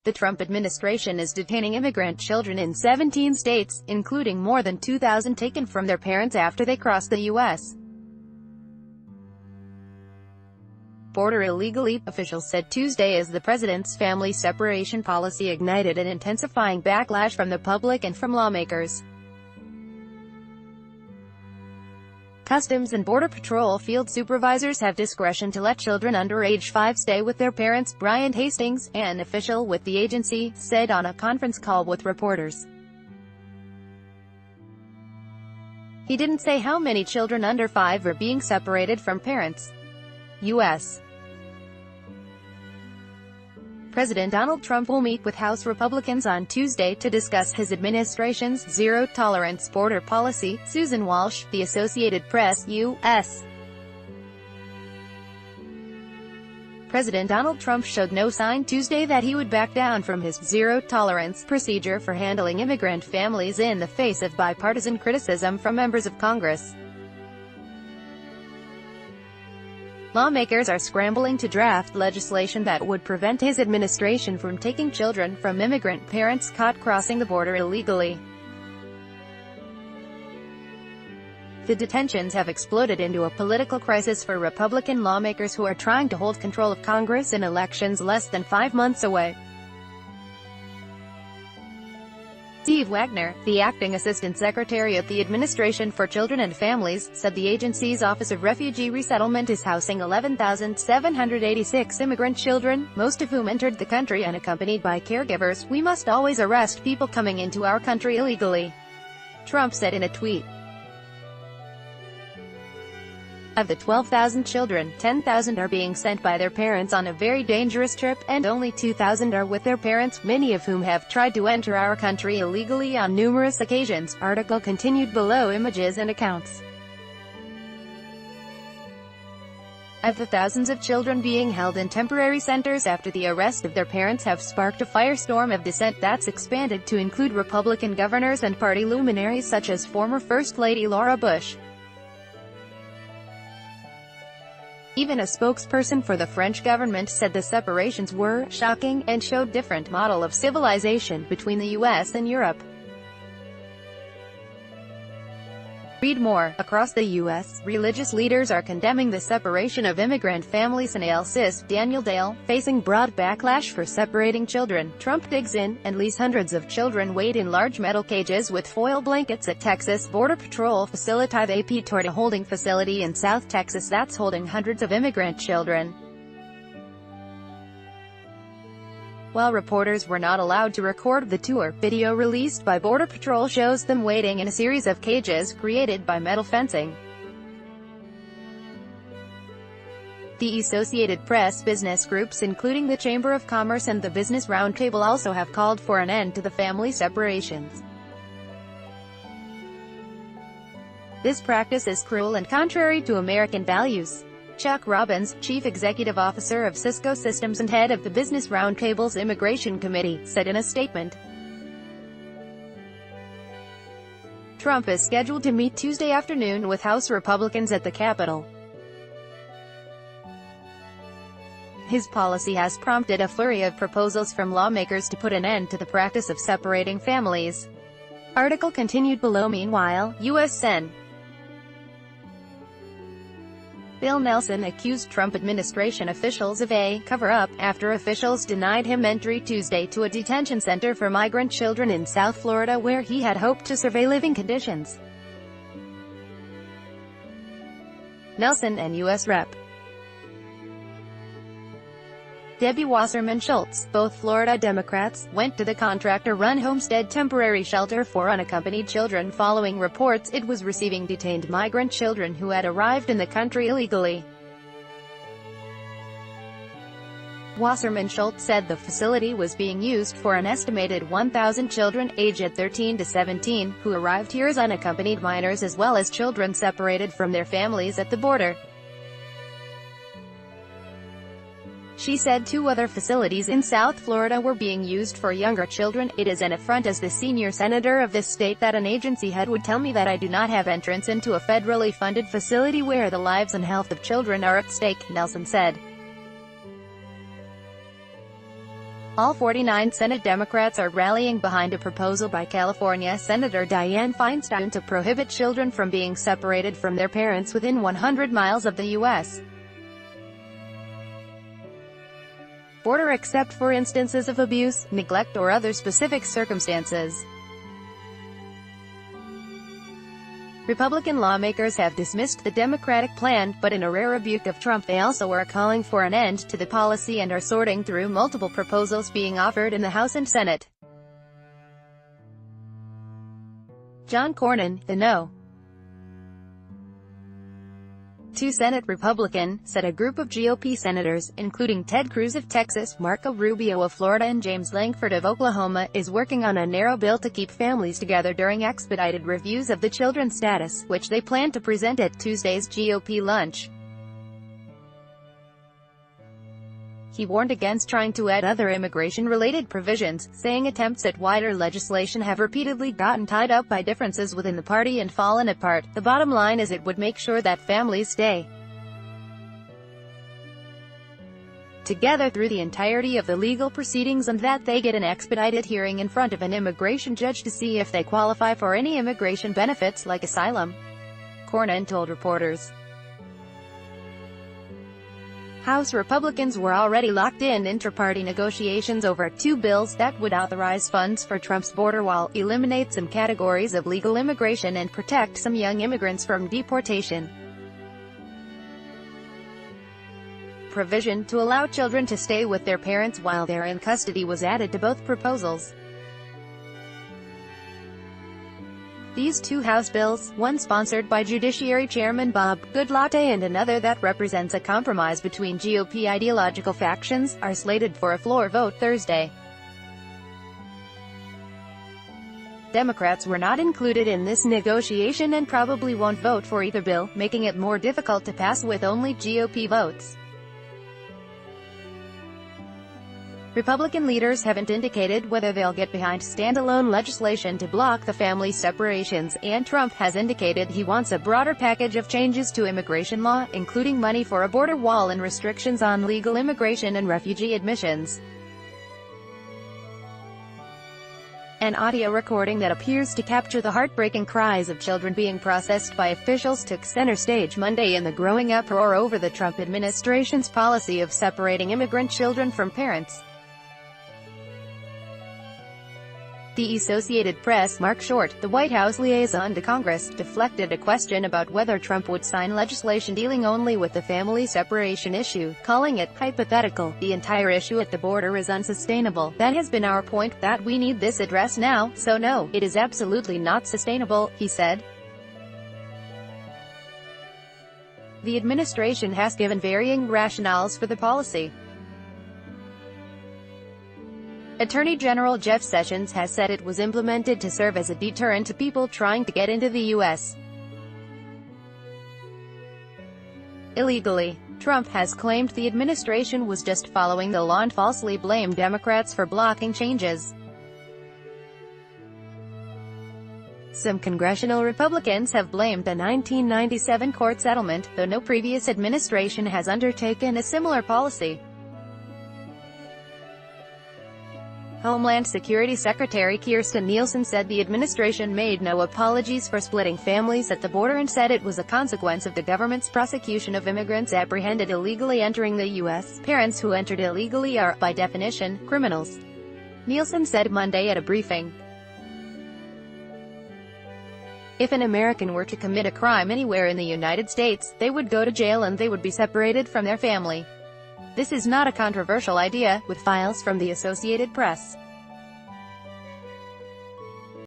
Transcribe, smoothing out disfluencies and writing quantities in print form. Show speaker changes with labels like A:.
A: The Trump administration is detaining immigrant children in 17 states, including more than 2,000 taken from their parents after they crossed the U.S. border illegally, officials said Tuesday, as the president's family separation policy ignited an intensifying backlash from the public and from lawmakers. Customs and Border Patrol field supervisors have discretion to let children under age 5 stay with their parents, Brian Hastings, an official with the agency, said on a conference call with reporters. He didn't say how many children under 5 are being separated from parents. U.S. President Donald Trump will meet with House Republicans on Tuesday to discuss his administration's zero-tolerance border policy. Susan Walsh, The Associated Press, U.S. President Donald Trump showed no sign Tuesday that he would back down from his zero-tolerance procedure for handling immigrant families in the face of bipartisan criticism from members of Congress. Lawmakers are scrambling to draft legislation that would prevent his administration from taking children from immigrant parents caught crossing the border illegally. The detentions have exploded into a political crisis for Republican lawmakers who are trying to hold control of Congress in elections less than 5 months away. Steve Wagner, the acting assistant secretary at the Administration for Children and Families, said the agency's Office of Refugee Resettlement is housing 11,786 immigrant children, most of whom entered the country unaccompanied by caregivers. "We must always arrest people coming into our country illegally," Trump said in a tweet. Of the 12,000 children, 10,000 are being sent by their parents on a very dangerous trip, and only 2,000 are with their parents, many of whom have tried to enter our country illegally on numerous occasions. Article continued below images and accounts of the thousands of children being held in temporary centers after the arrest of their parents have sparked a firestorm of dissent that's expanded to include Republican governors and party luminaries such as former First Lady Laura Bush. Even a spokesperson for the French government said the separations were shocking and showed different model of civilization between the U.S. and Europe. Read more. Across the U.S., religious leaders are condemning the separation of immigrant families. Analysis. Daniel Dale, facing broad backlash for separating children. Trump digs in, and leaves hundreds of children wait in large metal cages with foil blankets at Texas Border Patrol facility. AP toured a holding facility in South Texas that's holding hundreds of immigrant children. While reporters were not allowed to record the tour, video released by Border Patrol shows them waiting in a series of cages created by metal fencing. The Associated Press business groups including the Chamber of Commerce and the Business Roundtable also have called for an end to the family separations. This practice is cruel and contrary to American values. Chuck Robbins, chief executive officer of Cisco Systems and head of the Business Roundtable's Immigration Committee, said in a statement. Trump is scheduled to meet Tuesday afternoon with House Republicans at the Capitol. His policy has prompted a flurry of proposals from lawmakers to put an end to the practice of separating families. Article continued below. Meanwhile, U.S. Sen. Bill Nelson accused Trump administration officials of a cover-up, after officials denied him entry Tuesday to a detention center for migrant children in South Florida where he had hoped to survey living conditions. Nelson and U.S. Rep. Debbie Wasserman Schultz, both Florida Democrats, went to the contractor-run Homestead temporary shelter for unaccompanied children following reports it was receiving detained migrant children who had arrived in the country illegally. Wasserman Schultz said the facility was being used for an estimated 1,000 children, aged 13 to 17, who arrived here as unaccompanied minors as well as children separated from their families at the border. She said 2 other facilities in South Florida were being used for younger children. "It is an affront as the senior senator of this state that an agency head would tell me that I do not have entrance into a federally funded facility where the lives and health of children are at stake," Nelson said. All 49 Senate Democrats are rallying behind a proposal by California Senator Dianne Feinstein to prohibit children from being separated from their parents within 100 miles of the U.S. border except for instances of abuse, neglect or other specific circumstances. Republican lawmakers have dismissed the Democratic plan, but in a rare rebuke of Trump they also are calling for an end to the policy and are sorting through multiple proposals being offered in the House and Senate. John Cornyn, the No. 2 Senate Republican, said a group of GOP senators, including Ted Cruz of Texas, Marco Rubio of Florida and James Lankford of Oklahoma, is working on a narrow bill to keep families together during expedited reviews of the children's status, which they plan to present at Tuesday's GOP lunch. He warned against trying to add other immigration-related provisions, saying attempts at wider legislation have repeatedly gotten tied up by differences within the party and fallen apart. The bottom line is it would make sure that families stay together through the entirety of the legal proceedings and that they get an expedited hearing in front of an immigration judge to see if they qualify for any immigration benefits like asylum, Cornyn told reporters. House Republicans were already locked in inter-party negotiations over 2 bills that would authorize funds for Trump's border wall, eliminate some categories of legal immigration and protect some young immigrants from deportation. Provision to allow children to stay with their parents while they're in custody was added to both proposals. These 2 House bills, one sponsored by Judiciary Chairman Bob Goodlatte and another that represents a compromise between GOP ideological factions, are slated for a floor vote Thursday. Democrats were not included in this negotiation and probably won't vote for either bill, making it more difficult to pass with only GOP votes. Republican leaders haven't indicated whether they'll get behind standalone legislation to block the family separations, and Trump has indicated he wants a broader package of changes to immigration law, including money for a border wall and restrictions on legal immigration and refugee admissions. An audio recording that appears to capture the heartbreaking cries of children being processed by officials took center stage Monday in the growing uproar over the Trump administration's policy of separating immigrant children from parents. The Associated Press, Mark Short, the White House liaison to Congress, deflected a question about whether Trump would sign legislation dealing only with the family separation issue, calling it hypothetical. The entire issue at the border is unsustainable. That has been our point, that we need this addressed now, so no, it is absolutely not sustainable, he said. The administration has given varying rationales for the policy. Attorney General Jeff Sessions has said it was implemented to serve as a deterrent to people trying to get into the U.S. illegally. Trump has claimed the administration was just following the law and falsely blamed Democrats for blocking changes. Some congressional Republicans have blamed the 1997 court settlement, though no previous administration has undertaken a similar policy. Homeland Security Secretary Kirstjen Nielsen said the administration made no apologies for splitting families at the border and said it was a consequence of the government's prosecution of immigrants apprehended illegally entering the U.S. Parents who entered illegally are, by definition, criminals, Nielsen said Monday at a briefing. If an American were to commit a crime anywhere in the United States, they would go to jail and they would be separated from their family. This is not a controversial idea, with files from the Associated Press.